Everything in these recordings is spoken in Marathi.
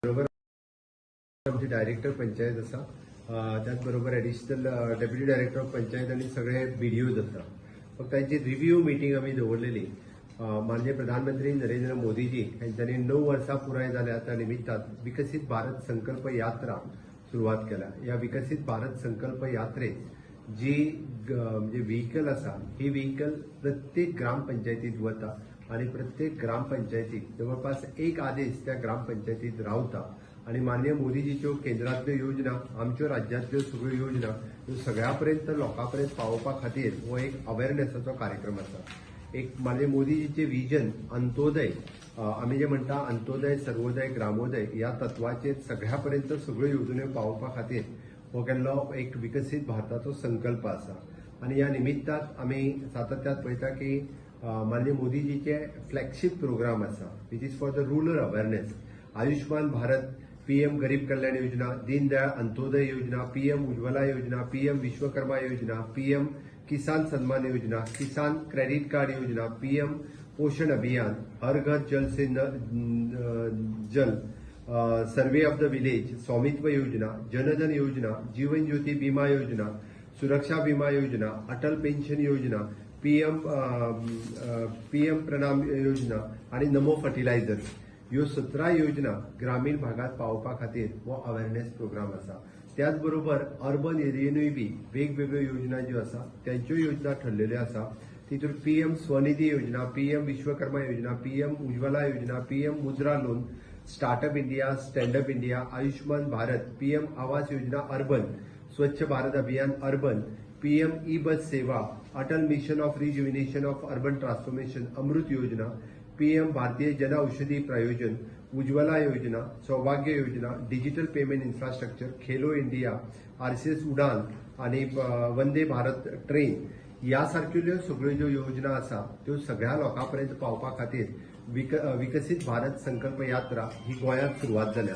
बरोबर आमचे डायरेक्टर पंचायत आसा, त्याच बरोबर additional deputy director of panchayat आणि सगळे बीडीओज आसा. फक्त त्यांची रिव्ह्यू मिटींग आम्ही दवरलेली. माननीय प्रधानमंत्री नरेंद्र मोदीजी यांच्यानी 9 वर्सां पुराय जाल्या त्या निमित्तान विकसित भारत संकल्प यात्रा सुरुवात केल्या. या विकसित भारत संकल्प यात्रेत जी म्हणजे व्हेकल आसा ही व्हेकल प्रत्येक ग्रामपंचायतीत वता आणि प्रत्येक ग्रामपंचायतीत जवळपास एक आदेश त्या ग्रामपंचायतीत रावता आणि माननीय मोदीजीच्यो केंद्रांतल्यो योजना आमच्यो राज्यांतल्यो सगळ्यो योजना ह्यो सगळ्यापर्यंत लोकांपर्यंत पावोवपा खातीर हो एक अवेअरनेसाचो कार्यक्रम आसा. एक माननीय मोदीजीचे विजन अंत्योदय, आम्ही जे म्हणटा अंत्योदय सर्वोदय ग्रामोदय या तत्वाचेर सगळ्यापर्यंत सगळ्यो योजने पावोवपा खातीर हो केल्लो एक विकसित भारताचो संकल्प आसा. आणि या निमित्तान आम्ही सातत्यात पळयता की माननीय मोदीजीचे फ्लॅगशिप प्रोग्राम आसा which is for the rural awareness. Ayushman Bharat, PM गरीब कल्याण योजना, दीनदयाळ अंत्योदय योजना, पीएम उज्ज्वला योजना, पीएम विश्वकर्मा योजना, पीएम किसान सन्मान योजना, किसान क्रेडिट कार्ड योजना, पीएम पोषण अभियान, हर घर जल से जल, सर्वे ऑफ द विलेज, स्वामित्व योजना, जनधन योजना, जीवन ज्योति बीमा योजना, सुरक्षा बीमा योजना, अटल पेन्शन योजना, पीएम प्रणाम योजना आणि नमो फर्टिलायझर ह्यो 17 योजना ग्रामीण भागात पावोवपा खातीर हो अवेअरनेस प्रोग्राम आसा. त्याचबरोबर अर्बन एरियेनूय बी वेगवेगळ्यो योजना ज्यो आसा त्यांच्यो योजना ठरलेल्यो आसा. तितून पीएम स्वनिधी योजना, पीएम विश्वकर्मा योजना, PM Ujjwala Yojana, PM Mudra loan, startup India, standup India, Ayushman Bharat, PM Awas Yojana urban, स्वच्छ भारत अभियान urban, PM e bus Sewa, Atal mission of rejuvenation of urban transformation AMRUT योजना, पीएम भारतीय जन औषधी प्रायोजन, उज्ज्वला योजना, सौभाग्य योजना, digital payment infrastructure, Khelo India, RCS UDAN आणि वंदे भारत ट्रेन यासारख्यो सगळ्यो ज्यो योजना आसा त्यो सगळ्या लोकांपर्यंत पावपा खातीर विकसित भारत संकल्प यात्रा ही गोंयांत सुरुवात जाल्या.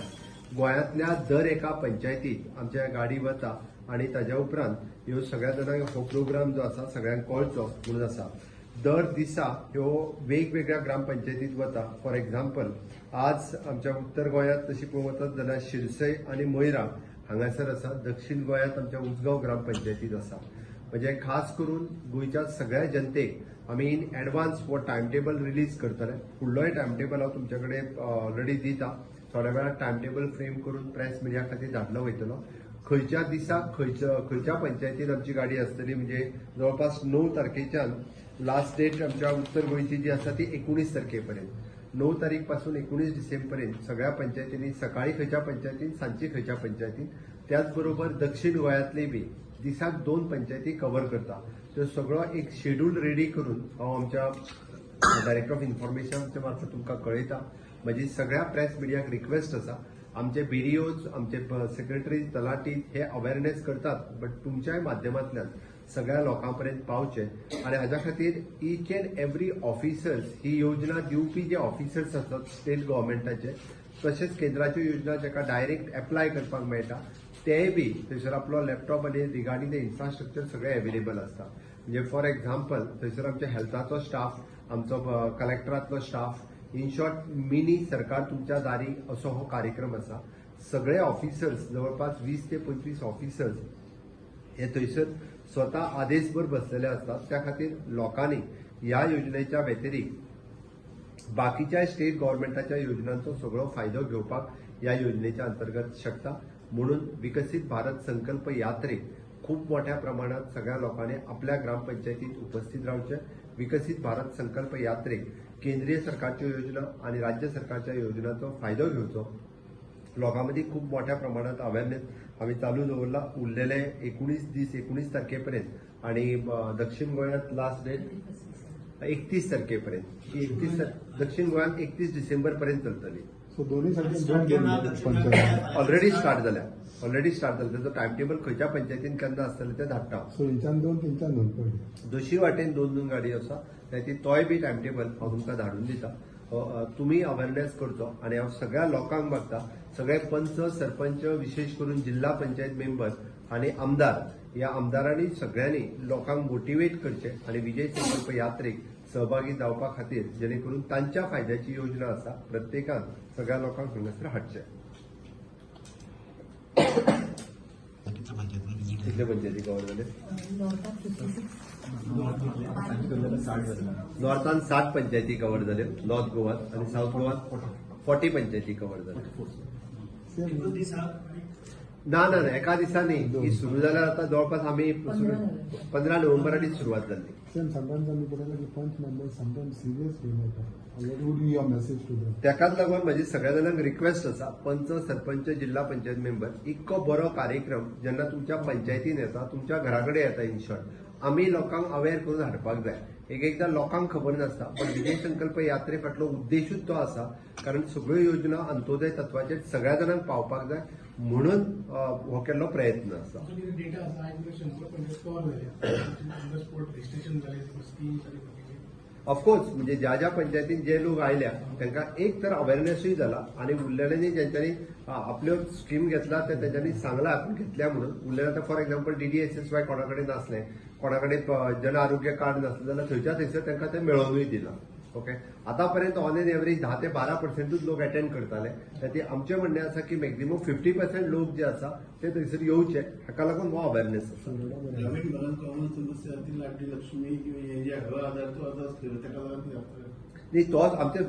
गोंयांतल्या दर एका पंचायतीत आमच्या गाडी वता आणि ताज्या उपरांत ह्यो सगळ्या जाणांक हो प्रोग्राम जो आसा सगळ्यांक कळचो म्हणून आसा. दर दिसा ह्यो वेगवेगळ्या ग्रामपंचायतीत वता. फॉर एक्झाम्पल आज आमच्या उत्तर गोंयांत तशी पळोवंक वतात जाल्यार शिरसय आणि मोयरा हांगासर आसा. दक्षिण गोंयांत आमच्या उजगांव ग्रामपंचायतीत आसा. म्हणजे खास करून गोंयच्या सगळ्या जनतेक आमी इन एडवान्स हो टायम टेबल रिलीज करतले. फुडलोय टायम टेबल हांव तुमच्या कडेन ऑलरेडी दिता. थोड्या वेळार टायम टेबल फ्रेम करून प्रेस मिडिया खातीर धाडलो वयतलो. खंयच्या दिसा खंयच्या पंचायतीत आमची गाडी आसतली म्हणजे जवळपास 9 तारखेच्यान लास्ट डेट आमच्या उत्तर गोंयची जी आसा ती 19 तारखेपर्यंत. 9 तारीख पासून 19 डिसेंबरपर्यंत सगळ्या पंचायतींनी सकाळी खंयच्या पंचायतीन सांजची खंयच्या पंचायतीन. त्याचबरोबर दक्षिण गोंयांतली बी दिसाक 2 पंचायती कव्हर करता. तो सगळो एक शेड्यूल रेडी करून हांव आमच्या डायरेक्टर ऑफ इन्फॉर्मेशनच्या मार्फत तुमकां कळयता. म्हजी सगळ्या प्रेस मिडियाक रिक्वेस्ट आसा आमचे बीडीओज, आमचे सेक्रेटरी, तलाटी हे अवेअरनेस करतात बट तुमच्याय माध्यमांतल्यान सगळ्या लोकांपर्यंत पावचे. आणि हाज्या खातीर ईच अँड एव्हरी ऑफिसर्स ही योजना दिवपी जे ऑफिसर्स आसात स्टेट गव्हर्मेंटाचे तशेंच केंद्राच्यो योजना जाका डायरेक्ट एप्लाय करपाक मेळटा तेय बी थंयसर आपलो लॅपटॉप आनी रिगार्डिंग द इन्फ्रास्ट्रक्चर सगळें अवेलेबल आसता. म्हणजे फॉर एक्झाम्पल थंयसर आमच्या हेल्थाचो स्टाफ, आमचो कलेक्टरांतलो स्टाफ, इन शॉर्ट मिनी सरकार तुमच्या दारी असो हो कार्यक्रम आसा. सगळे ऑफिसर्स जवळपास 20 ते 25 ऑफिसर्स हे थंयसर स्वतः आदेशभर बसलेले असतात. त्या खातीर लोकांनी या योजनेच्या व्यतिरिक्त बाकीच्या स्टेट गव्हर्मेंटाच्या योजनांचो सगळो फायदो घेवपाक या योजनेच्या अंतर्गत शकता. म्हणून विकसित भारत संकल्प यात्रेक खूप मोठ्या प्रमाणात सगळ्या लोकांनी आपल्या ग्रामपंचायतीत उपस्थित रावचे. विकसित भारत संकल्प यात्रेक केंद्रीय सरकारच्यो योजना आणि राज्य सरकारच्या योजनांचो फायदो घेवचो. लोकांमध्ये खूप मोठ्या प्रमाणात अवेअरनेस आम्ही चालू दवरला. उरलेले 19 तारखेपर्यंत आणि दक्षिण गोंयांत लास्ट डेट 31 तारखेपर्यंत. दक्षिण गोंयांत 31 डिसेंबर पर्यंत चलतली. सो दोन्ही ऑलरेडी स्टार्ट झाल्या. त्याचं टायम टेबल खंयच्या पंचायतीन केन्ना आसतलें तें धाडटा. सो हिंच्यान 2 तेंच्यान 2 दोशी वाटेन 2 गाडी आसा. त्याची तोय बी टायम टेबल हांव तुमकां धाडून दिता. तुम्ही अवेअरनेस करचो. आणि हांव सगळ्या लोकांक मागता सगळे पंच, सरपंच, विशेष करून जिल्हा पंचायत मेंबर आणि आमदार या आमदारांनी सगळ्यांनी लोकांक मोटिवेट करचे आणि विजय संकल्प यात्रेक सहभागी जावपा खातीर जेणे करून तांच्या फायद्याची योजना आसा प्रत्येकान सगळ्या लोकांक हांगासर हाडचे. कितले पंचायती कव्हर झाले? नॉर्थान 60 पंचायती कव्हर झाले, नॉर्थ गोवात, आणि साऊथ गोवात 40 पंचायती कव्हर झाले. ना ना ना एका दिसांनी ही सुरू जाल्यार आता जवळपास आम्ही 15 नोव्हेंबराची सुरुवात झाली. Same, sometimes आम्ही पळयला की पंच मेंबर्स समटाइम्स सिरियस घेवन येता. What would be your message to them? त्याकाच लागून माझी सगळ्या जाणांक रिक्वेस्ट आसा, पंच, सरपंच, जिल्हा पंचायत मेंबर, इतको बरो कार्यक्रम जेन्ना तुमच्या पंचायतीन येता, तुमच्या घराकडे येता, इन शॉर्ट आमी लोकांक अवेअर करून हाडपाक जाय. एकदा लोकांक खबर नासता, पण विजय संकल्प यात्रे फाटलो उद्देशूच तो आसा, कारण सगळ्यो योजना अंत्योदय तत्वाचेर सगळ्या जाणांक पावपाक जाय म्हणून हो केल्लो प्रयत्न आसा. ऑफकोर्स म्हणजे ज्या ज्या पंचायतीन जे लोक आयल्या तांकां एक तर अवेअरनेसूय जाला, आणि उरलेल्यांनी ज्यांच्यांनी आपल्यो स्कीम घेतला ते तेंच्यांनी सांगला आपण घेतल्या म्हणून. उरलेले आता फॉर एक्झाम्पल DDSSY कोणाकडे नासले, कोणाकडे जन आरोग्य कार्ड नासलें जाल्यार थंयच्या थंयसर तांकां तें मेळोवनूय दिलां. ओके, आतापर्यंत ऑन एन एव्हरेज 10 ते 12% लोक अटेंड करताले. ते आमचें म्हणणें आसा की मॅक्झिमम 50% लोक जे आसा ते थंयसर येवचे, हाका लागून हो अवेअरनेस आसा. ग्रामीण भागात कॉमन समस्या ती लाडली लक्ष्मी किंवा हे जे घर आधार तो आता असलेलो ताका लागून नाही, तोच आमचे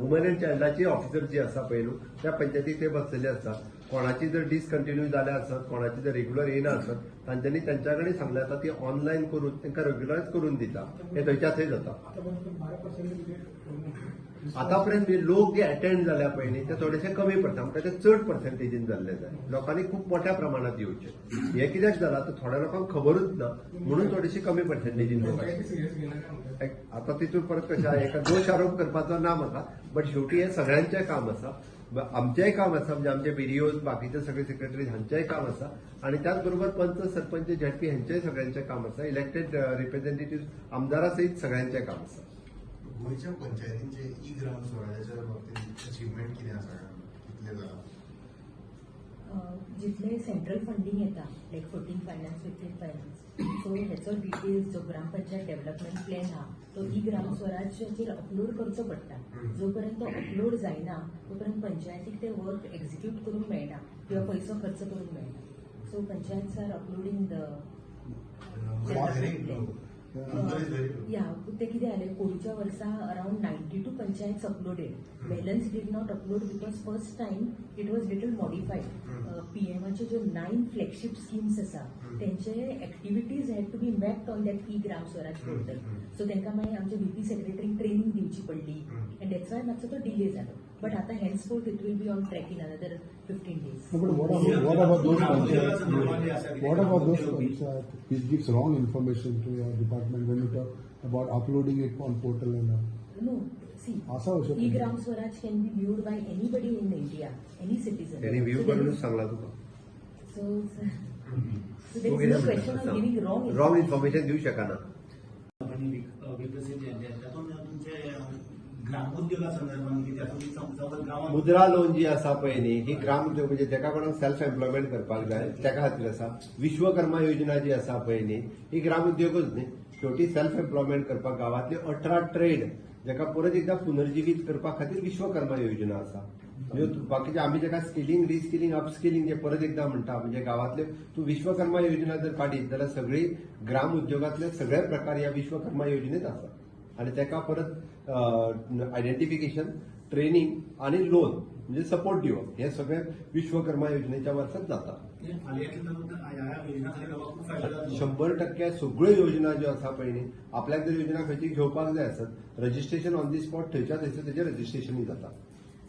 वुमन अँड चायल्डाचे ऑफिसर जे आसा पळय न्हू, त्या पंचायतीक ते बसलेले आसतात. कोणाची जर डिसकंटिन्यू जाल्या आसत, कोणाची जर रेग्युलर येना आसत, तांच्यांनी त्यांच्या कडेन सांगलें आसा ती ऑनलायन करून तांकां रेग्युलरायज करून दिता. हे थंयच्या थंय जाता. आतापर्यंत लोक जे अटेंड जाल्या पळय न्ही ते थोडेशे कमी पडटा, म्हणटा ते चड पर्सेंटेजीन जाल्ले जाय. लोकांनी खूप मोठ्या प्रमाणात येवचे. हे कित्याक जालां तर थोड्या लोकांक खबरूच ना म्हणून थोडीशी कमी पर्सेंटेजीन लोक. आता तितून परत कशें आहा, एका दोश आरोप करपाचो ना म्हाका, बट शेवटी हे सगळ्यांचें काम आसा. आमचेंय काम आसा, म्हणजे आमचे BDOs, बाकीचे सगळे सेक्रेटरी हांचेंय काम आसा, आणि त्याच बरोबर पंच, सरपंच, ZP हांचेंय सगळ्यांचें काम आसा. इलेक्टेड रिप्रेझेंटेटिव्ह आमदारा सहित सगळ्यांचें काम आसा. गोंयच्या पंचायतींचे ई ग्राम स्वराज्याच्या बाबतीत अचिव्हमेंट कितें आसा, कितले जाला? जितले सेंट्रल फंडिंग येता, लायक 14 फायनान्स, 15 फायनान्स, सो हेचो डिटेल्स जो ग्रामपंचायत डेव्हलपमेंट प्लॅन हा तो ई ग्राम स्वराज्याचेर अपलोड करचो पडटा. जो पर्यंत तो अपलोड जायना तोपर्यंत पंचायतीक ते वर्क एक्झिक्यूट करूंक मेळना किंवा पैसो खर्च करूंक मेळना. So panchayat are uploading the या ते कितें जालें, कोविडच्या वर्सा around 92 panchayat uploaded. Balance did not upload because first time it was little modified. PMचे जो 9 फ्लॅगशिप स्कीम्स आसा तेंचे activities had to be mapped on that e Gram Swaraj portal. So तांकां मागीर आमच्या VP सेक्रेटरीक ट्रेनिंग दिवची पडली, एंड दॅट्स वाय मातसो तो डिले जालो. But आता henceforth it will be on track in another 15 days. No, but what about those panchayats? What about those panchayats which gives wrong information to your department when you talk about uploading it on portal and all? No, see, असा होऊ शकतो. e-gram swaraj can be viewed by anybody in India, any citizen. त्यांनी व्ह्यू करूनच सांगला तुका. So there is no question of giving wrong wrong information देऊ शकना. विकसित त्यातून तुमचे ग्रामोद्योगा संदर्भात की त्यातून गावात मुद्रा लोन जी आसा पळय न्ही, ही ग्राम उद्योग म्हणजे जेका कोणाक सेल्फ एम्प्लॉयमेंट करपाक जाय त्या खातीर आसा. विश्वकर्मा योजना जी आसा पळय न्ही ही ग्राम उद्योगच न्ही, शेवटी सेल्फ एम्प्लॉयमेंट करपाक गावातले 18 ट्रेड जेका परत एकदा पुनर्जीवीत करपा खातीर विश्वकर्मा योजना आसा. म्हणजे बाकीचे आम्ही जेका स्किलिंग, रिस्किलिंग, अपस्किलिंग जे परत एकदा म्हणटा, म्हणजे गावातले तू विश्वकर्मा योजना जर काडीत जाल्यार सगळी ग्राम उद्योगातले सगळे प्रकार ह्या विश्वकर्मा योजनेत आसा. आणि त्याका परत आयडेंटिफिकेशन, ट्रेनिंग आणि लोन म्हणजे सपोर्ट दिवप हे सगळे विश्वकर्मा योजनेच्या वर्सात जाता. 100% सगळ्यो योजना ज्यो आसा पळय न्ही, आपल्याक जर योजना खंयची घेवपाक जाय आसत, रजिस्ट्रेशन ऑन दी स्पॉट थंयच्या थंयसर तेजें रजिस्ट्रेशनूय जाता.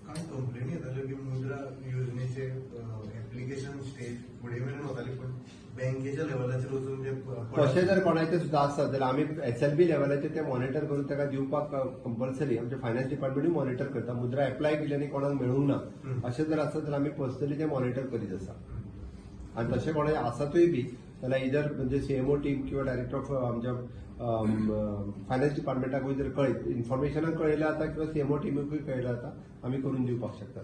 कांय कंप्लेनी येताल्यो की मुद्रा योजनेचे एप्लिकेशन स्टेज फुडें मेरेन वताली, पण बँकेच्या लेवलाचेर वचून जे तशें जर कोणाचें सुद्धा आसत जाल्यार आमी SLB लेवलाचेर ते मॉनिटर करून ताका दिवपाक कंपल्सरी आमचे फायनान्स डिपार्टमेंटूय मॉनिटर करता. मुद्रा एप्लाय केल्ल्यानी कोणाक मेळूंक ना अशें जर आसत जाल्यार आमी पर्सनली ते मॉनिटर करीत आसा. आणि तशें कोणाचे आसातूय बी जाल्यार इधर म्हणजे CMO टीम किंवा डायरेक्टर ऑफ आमच्या फायनान्स डिपार्टमेंटाकूय जर कळयत, इन्फॉर्मेशनाक कळयलें जाता किंवा CMO टीमूय कळयलें जाता, आमी करून दिवपाक शकता.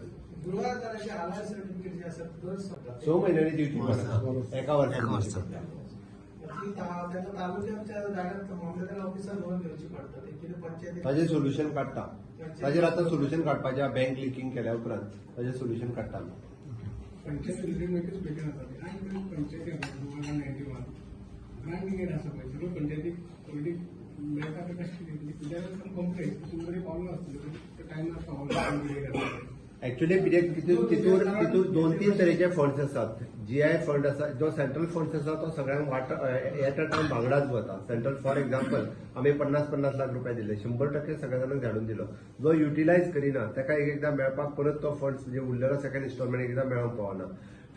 6 म्हयन्यांनी दिवची पडटा, एका वर्साक. ताजें सोल्युशन काडटा. ताजेर आतां सोल्युशन काडपाचें बँक लिंकिंग केल्या उपरांत ताजें सोल्युशन काडटा. पंचायत रिलीमेंटच भेटून जातात आणि पंचायती तुम्हाला 91 ग्रांटिंग असं पाहिजे सगळं पंचायती ऑलरेडी मिळतात कशी त्याच्यानंतर कॉम्प्लेक्स तुमकडे पावलं असतं टायमार ऍक्च्युली तितूर 2-3 तरेचे फंड्स असतात. GI फंड आसा जो सेंट्रल फंड्स आसा तो सगळ्यांक एट अ टायम वांगडाच वता. सेंट्रल फॉर एक्झाम्पल आमी 50-50 लाख रुपया दिले, 100% सगळ्या जाणांक धाडून दिलो. जो युटिलायज करिना ताका एकदा मेळपाक परत तो फंड्स म्हणजे उरलेलो सेकंड इन्स्टॉलमेंट एकदा मेळोंक पावना.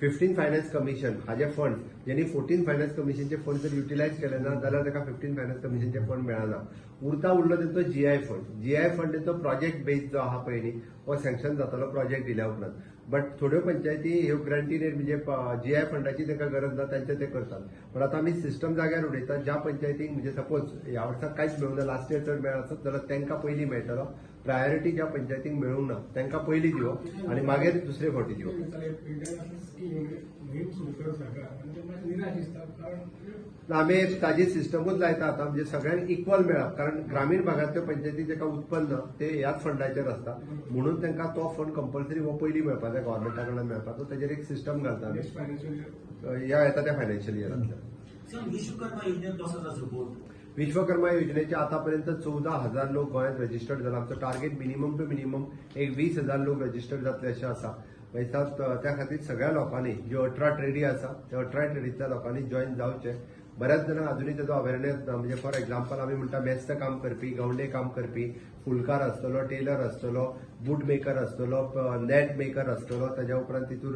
15 फायनान्स कमिशन हाचे फंड ज्यांनी 14 फायनान्स कमिशनचे फंड जर युटिलायज केले ना जाल्यार ताका 15 फायनान्स कमिशनचे फंड मेळना. उरलो तेंचो GI फंड. GI फंड तेंचो प्रोजेक्ट बेस्ड जो आहा पळय न्ही हो सँक्शन जातालो प्रोजेक्ट दिल्या उपरांत. बट थोड्यो पंचायती ह्यो ग्रांटीनेट म्हणजे GI फंडाची तांकां गरज ना तांचे ते करतात. पण आता आमी सिस्टम जाग्यार उडयतात ज्या पंचायतीक म्हणजे सपोज ह्या वर्साक कांयच मेळूंक ना, लास्ट इयर चड मेळ्ळा आसत जाल्यार तांकां पयलीं मेळटलो. प्रायोरिटी ज्या पंचायतीक मेळूंक ना तांकां पयलीं दिवप आनी मागीर दुसरे फावटी दिवप. आमी ताजी सिस्टमूच लायता आता म्हणजे सगळ्यांक इक्वल मेळप. कारण ग्रामीण भागांतल्या पंचायती जाका उत्पन्न ते ह्याच फंडाचेर आसता म्हणून तांकां तो फंड कंपल्सरी हो पयलीं मेळपाक जाय गव्हर्मेंटा कडल्यान मेळपाक. सो ताजेर एक सिस्टम घालता ह्या येता त्या फायनान्शियल इयरांतल्यान. विश्वकर्मा योजनेचे आतापर्यंत 14,000 लोक गोंयांत रजिस्टर्ड जाला. आमचो टार्गेट मिनिमम टू मिनिमम एक 20,000 लोक रजिस्टर्ड जातले अशें आसा. त्या खातीर सगळ्या लोकांनी ज्यो 18 ट्रेडी आसा त्या 18 ट्रेडींतल्या लोकांनी जॉईन जावचे. बऱ्याच जाणांक अजूनय ताजो अवेरनेस ना. म्हणजे फॉर एक्झाम्पल आमी म्हणटा मेस्त काम करपी, गवंडे काम करपी, फुलकार आसतलो, टेलर आसतलो, बूट मेकर आसतलो, नेट मेकर आसतलो, ताज्या उपरांत तितूर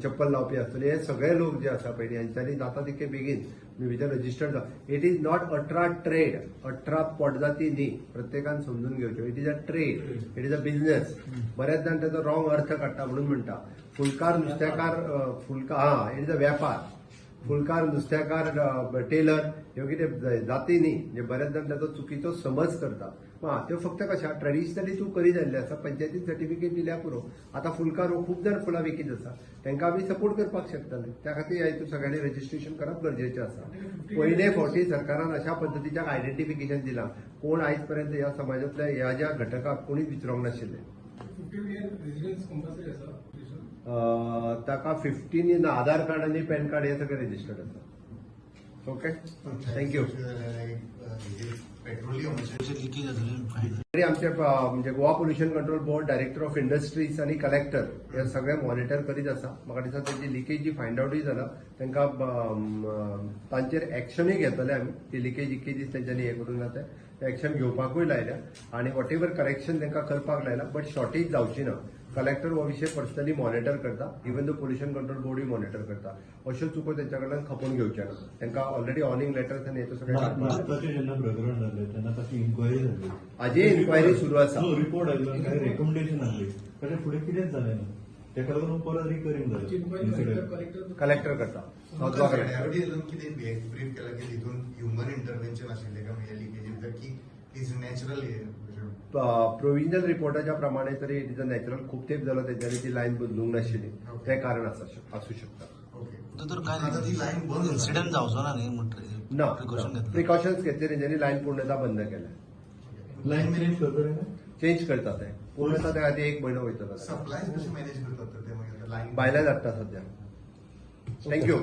चप्पल लावपी आसतले, हे सगळे लोक जे आसा पळय हांच्यांनी जाता तितके बेगीन भितर रजिस्टर्ड जा. इट इज नॉट 18 ट्रेड, 18 पोटजाती न्ही. प्रत्येकान समजून घेवच्यो. It is a trade, it is a business. बऱ्याच जाण ताचो रॉंग अर्थ काडटा म्हणून म्हणटा फुलकार नुस्तेकार इट इज अ वेपार. फुलकार नुस्तेकार टेलर ह्यो कितें जाती न्ही. म्हणजे बऱ्याच जाण ताचो चुकीचो समज करता. त्यो फक्त कशा ट्रेडिशनली तूं करीत आयिल्ले आसा. पंचायतीन सर्टिफिकेट दिल्या पुरो. आता फुलकार हो खूब जाण फुलां विकीत आसा तांकां आमी सपोर्ट करपाक शकतले. त्या खातीर ह्या हितून सगळ्यांनी रजिस्ट्रेशन करप गरजेचें आसा. पयले फावटी सरकारान अशा पद्दतीचें आयडेंटिफिकेशन दिलां. कोण आयज पर्यंत ह्या समाजांतल्या ह्या ज्या घटकाक कोणीच विचारूंक नाशिल्ले. ताका 15 आधार कार्ड आनी पॅन कार्ड हे सगळे रजिस्टर्ड आसा. Okay, thank you. आमचे म्हणजे Goa pollution control board, director of industries आणि कलेक्टर हे सगळे मॉनिटर करीत आसा. म्हाका दिसता त्यांची लिकेज जी फायंड आउटूय जाला तांकां तांचेर एक्शनूय घेतले आमी. ती लिकेजीस तेंच्यांनी हे करून जाता एक्शन घेवपाकूय लायल्या आनी वॉट एव्हर करेक्शन तांकां करपाक लायला. बट शॉर्टेज जावची ना. कलेक्टर हो विषय पर्सनली मॉनिटर करता. इवन द पोल्युशन कंट्रोल बोर्डूय मॉनिटर करता. अश्यो चुको तेंच्या कडल्यान खपून घेवच्यो ना. तांकां ऑलरेडी वॉर्निंग लेटर्स आनी हेचो सगळें प्रकरण जालें तेन्ना ताची इन्क्वायरी जाली. हाजी इन्क्वायरी सुरू आसा. रिपोर्ट आयलो काय रेकमेंडेशन आसली ताचे फुडें कितेंच जालें ना. तेका लागून परत रिकरिंग जालें. कलेक्टर करता. कितें ब्रीफ केला की तितून ह्युमन इंटरव्हेन्शन आशिल्लें का म्हणजे लिकेजीस की इज नॅचरल. प्रोविजनल रिपोर्टाच्या प्रमाणे तरी इट इज अ नॅचरल. खूप तेंप जालो तेंच्यांनी ती लायन बदलूंक नाशिल्ली. तें कारण असू शकता. इन्सिडेंट जावचो ना न्ही ना, प्रिकॉशन्स घेतले तेंच्यांनी लायन पूर्णतः बंद केल्या. लायन मॅनेज करतले चेंज करता ते पूर्णतः त्या खातीर 1 म्हयनो वयतलो. सप्लाय कशें मॅनेज करतात ते मागीर भायल्यान हाडटा सध्या. थँक्यू.